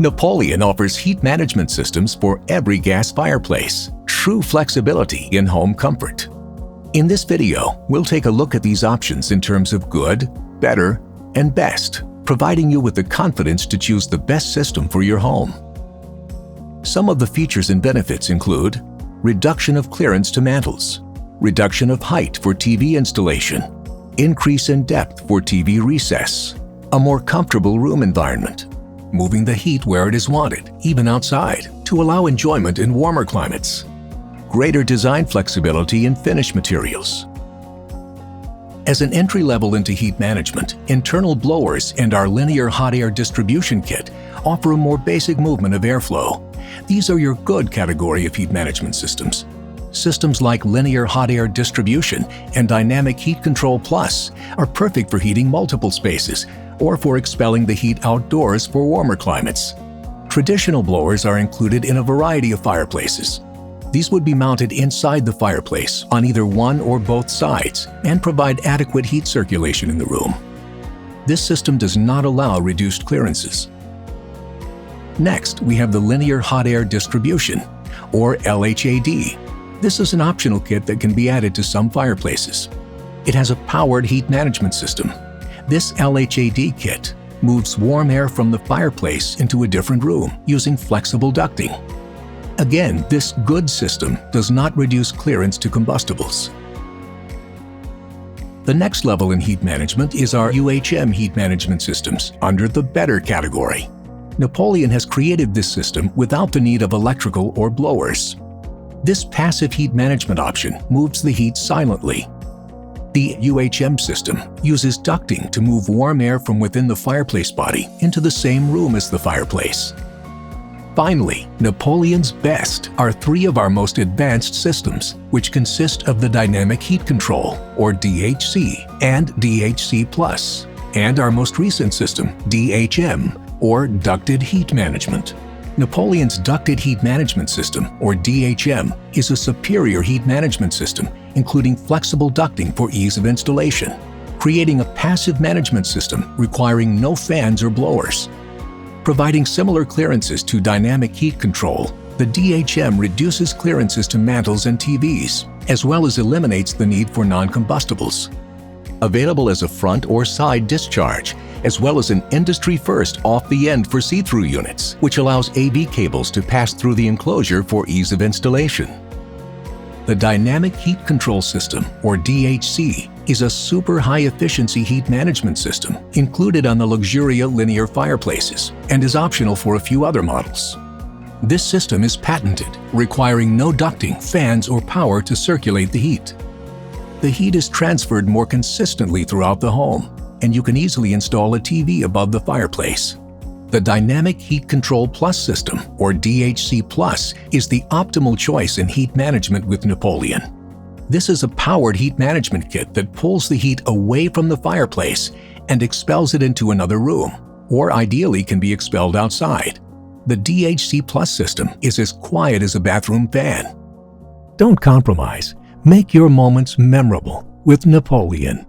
Napoleon offers heat management systems for every gas fireplace. True flexibility in home comfort. In this video, we'll take a look at these options in terms of good, better, and best, providing you with the confidence to choose the best system for your home. Some of the features and benefits include reduction of clearance to mantles, reduction of height for TV installation, increase in depth for TV recess, a more comfortable room environment, moving the heat where it is wanted, even outside, to allow enjoyment in warmer climates, greater design flexibility in finish materials. As an entry level into heat management, internal blowers and our linear hot air distribution kit offer a more basic movement of airflow. These are your good category of heat management systems. Systems like linear hot air distribution and dynamic heat control plus are perfect for heating multiple spaces or for expelling the heat outdoors for warmer climates. Traditional blowers are included in a variety of fireplaces. These would be mounted inside the fireplace on either one or both sides and provide adequate heat circulation in the room. This system does not allow reduced clearances. Next, we have the linear hot air distribution, or LHAD. This is an optional kit that can be added to some fireplaces. It has a powered heat management system. This LHAD kit moves warm air from the fireplace into a different room using flexible ducting. Again, this good system does not reduce clearance to combustibles. The next level in heat management is our UHM heat management systems under the better category. Napoleon has created this system without the need of electrical or blowers. This passive heat management option moves the heat silently. The UHM system uses ducting to move warm air from within the fireplace body into the same room as the fireplace. Finally, Napoleon's best are three of our most advanced systems, which consist of the Dynamic Heat Control, or DHC, and DHC+, and our most recent system, DHM, or Ducted Heat Management. Napoleon's Ducted Heat Management System, or DHM, is a superior heat management system, including flexible ducting for ease of installation, creating a passive management system requiring no fans or blowers. Providing similar clearances to Dynamic Heat Control, the DHM reduces clearances to mantles and TVs, as well as eliminates the need for non-combustibles. Available as a front or side discharge, as well as an industry-first off-the-end for see-through units, which allows AV cables to pass through the enclosure for ease of installation. The Dynamic Heat Control System, or DHC, is a super high-efficiency heat management system included on the Luxuria linear fireplaces and is optional for a few other models. This system is patented, requiring no ducting, fans, or power to circulate the heat. The heat is transferred more consistently throughout the home, and you can easily install a TV above the fireplace. The Dynamic Heat Control Plus system, or DHC Plus, is the optimal choice in heat management with Napoleon. This is a powered heat management kit that pulls the heat away from the fireplace and expels it into another room, or ideally can be expelled outside. The DHC Plus system is as quiet as a bathroom fan. Don't compromise. Make your moments memorable with Napoleon.